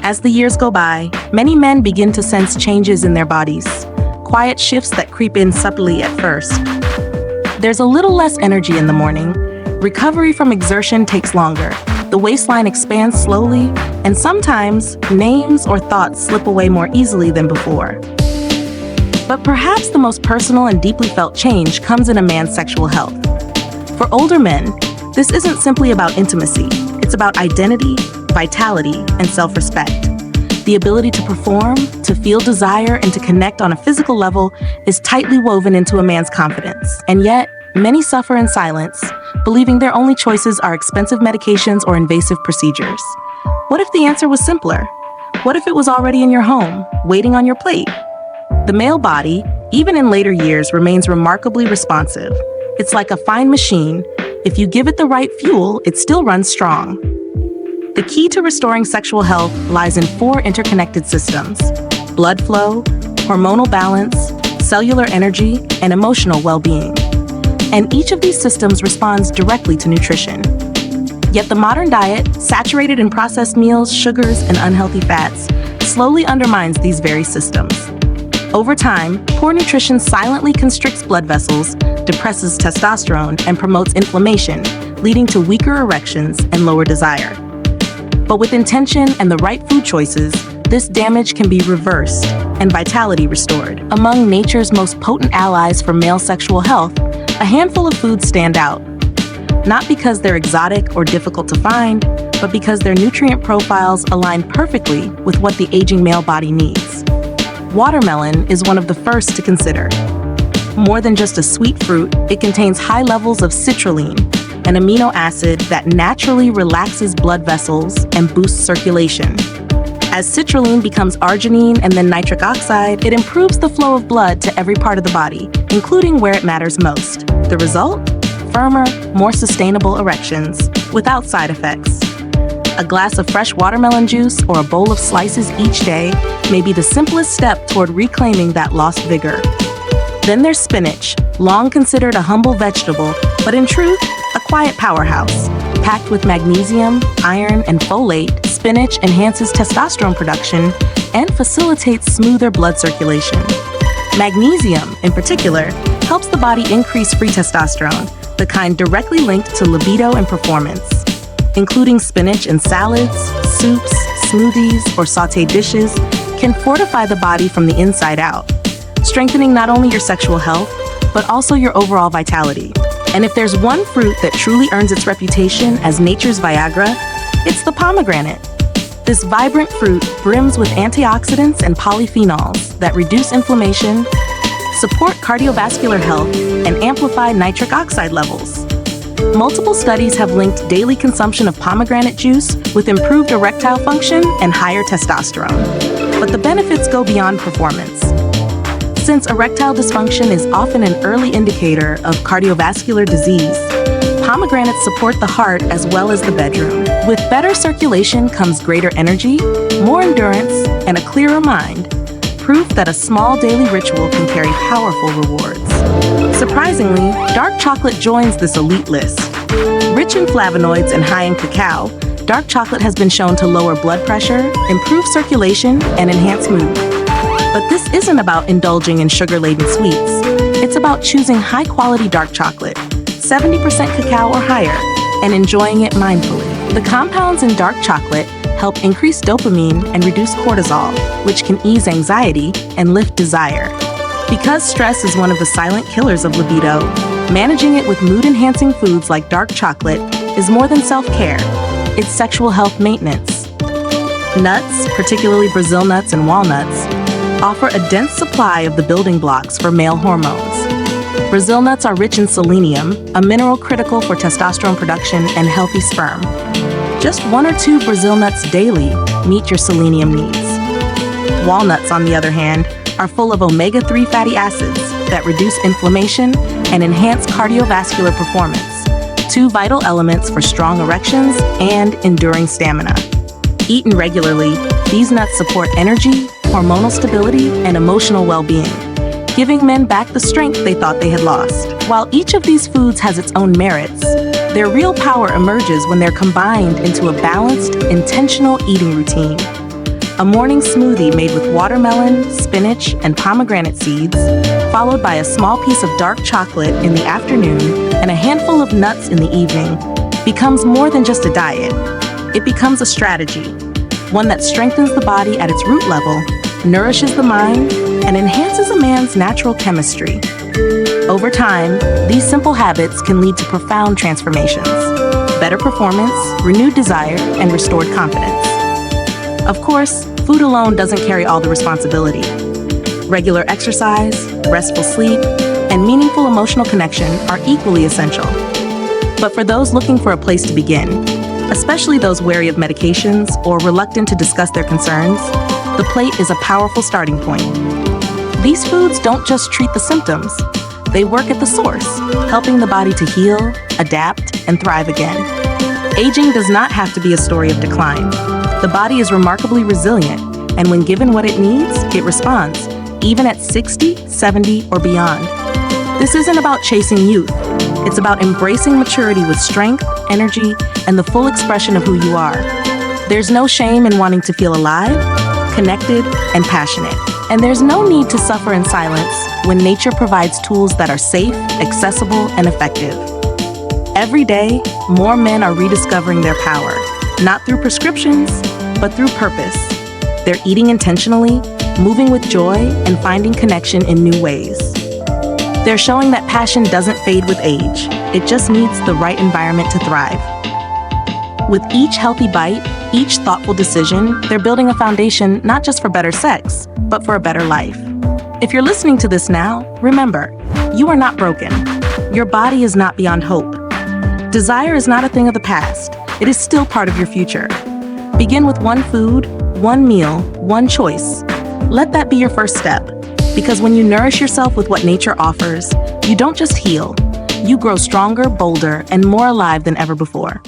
As the years go by, many men begin to sense changes in their bodies, quiet shifts that creep in subtly at first. There's a little less energy in the morning, recovery from exertion takes longer, the waistline expands slowly, and sometimes names or thoughts slip away more easily than before. But perhaps the most personal and deeply felt change comes in a man's sexual health. For older men, this isn't simply about intimacy, it's about identity, vitality, and self-respect. The ability to perform, to feel desire, and to connect on a physical level is tightly woven into a man's confidence. And yet, many suffer in silence, believing their only choices are expensive medications or invasive procedures. What if the answer was simpler? What if it was already in your home, waiting on your plate? The male body, even in later years, remains remarkably responsive. It's like a fine machine. If you give it the right fuel, it still runs strong. The key to restoring sexual health lies in 4 interconnected systems: blood flow, hormonal balance, cellular energy, and emotional well-being. And each of these systems responds directly to nutrition. Yet the modern diet, saturated in processed meals, sugars, and unhealthy fats, slowly undermines these very systems. Over time, poor nutrition silently constricts blood vessels, depresses testosterone, and promotes inflammation, leading to weaker erections and lower desire. But with intention and the right food choices, this damage can be reversed and vitality restored. Among nature's most potent allies for male sexual health, a handful of foods stand out. Not because they're exotic or difficult to find, but because their nutrient profiles align perfectly with what the aging male body needs. Watermelon is one of the first to consider. More than just a sweet fruit, it contains high levels of citrulline, an amino acid that naturally relaxes blood vessels and boosts circulation. As citrulline becomes arginine and then nitric oxide, it improves the flow of blood to every part of the body, including where it matters most. The result? Firmer, more sustainable erections, without side effects. A glass of fresh watermelon juice or a bowl of slices each day may be the simplest step toward reclaiming that lost vigor. Then there's spinach, long considered a humble vegetable, but in truth, a quiet powerhouse. Packed with magnesium, iron, and folate, spinach enhances testosterone production and facilitates smoother blood circulation. Magnesium, in particular, helps the body increase free testosterone, the kind directly linked to libido and performance. Including spinach in salads, soups, smoothies, or sautéed dishes can fortify the body from the inside out, strengthening not only your sexual health, but also your overall vitality. And if there's one fruit that truly earns its reputation as nature's Viagra, it's the pomegranate. This vibrant fruit brims with antioxidants and polyphenols that reduce inflammation, support cardiovascular health, and amplify nitric oxide levels. Multiple studies have linked daily consumption of pomegranate juice with improved erectile function and higher testosterone. But the benefits go beyond performance. Since erectile dysfunction is often an early indicator of cardiovascular disease, pomegranates support the heart as well as the bedroom. With better circulation comes greater energy, more endurance, and a clearer mind. Proof that a small daily ritual can carry powerful rewards. Surprisingly, dark chocolate joins this elite list. Rich in flavonoids and high in cacao, dark chocolate has been shown to lower blood pressure, improve circulation, and enhance mood. But this isn't about indulging in sugar-laden sweets. It's about choosing high-quality dark chocolate, 70% cacao or higher, and enjoying it mindfully. The compounds in dark chocolate help increase dopamine and reduce cortisol, which can ease anxiety and lift desire. Because stress is one of the silent killers of libido, managing it with mood-enhancing foods like dark chocolate is more than self-care. It's sexual health maintenance. Nuts, particularly Brazil nuts and walnuts, offer a dense supply of the building blocks for male hormones. Brazil nuts are rich in selenium, a mineral critical for testosterone production and healthy sperm. Just 1 or 2 Brazil nuts daily meet your selenium needs. Walnuts, on the other hand, are full of omega-3 fatty acids that reduce inflammation and enhance cardiovascular performance, 2 vital elements for strong erections and enduring stamina. Eaten regularly, these nuts support energy, hormonal stability, and emotional well-being, giving men back the strength they thought they had lost. While each of these foods has its own merits, their real power emerges when they're combined into a balanced, intentional eating routine. A morning smoothie made with watermelon, spinach, and pomegranate seeds, followed by a small piece of dark chocolate in the afternoon and a handful of nuts in the evening, becomes more than just a diet. It becomes a strategy, one that strengthens the body at its root level, nourishes the mind, and enhances a man's natural chemistry. Over time, these simple habits can lead to profound transformations: better performance, renewed desire, and restored confidence. Of course, food alone doesn't carry all the responsibility. Regular exercise, restful sleep, and meaningful emotional connection are equally essential. But for those looking for a place to begin, especially those wary of medications or reluctant to discuss their concerns, the plate is a powerful starting point. These foods don't just treat the symptoms. They work at the source, helping the body to heal, adapt, and thrive again. Aging does not have to be a story of decline. The body is remarkably resilient, and when given what it needs, it responds, even at 60, 70, or beyond. This isn't about chasing youth. It's about embracing maturity with strength, energy, and the full expression of who you are. There's no shame in wanting to feel alive, connected, and passionate. And there's no need to suffer in silence when nature provides tools that are safe, accessible, and effective. Every day, more men are rediscovering their power, not through prescriptions, but through purpose. They're eating intentionally, moving with joy, and finding connection in new ways. They're showing that passion doesn't fade with age. It just needs the right environment to thrive. With each healthy bite, each thoughtful decision, they're building a foundation not just for better sex, but for a better life. If you're listening to this now, remember, you are not broken. Your body is not beyond hope. Desire is not a thing of the past. It is still part of your future. Begin with one food, one meal, one choice. Let that be your first step, because when you nourish yourself with what nature offers, you don't just heal, you grow stronger, bolder, and more alive than ever before.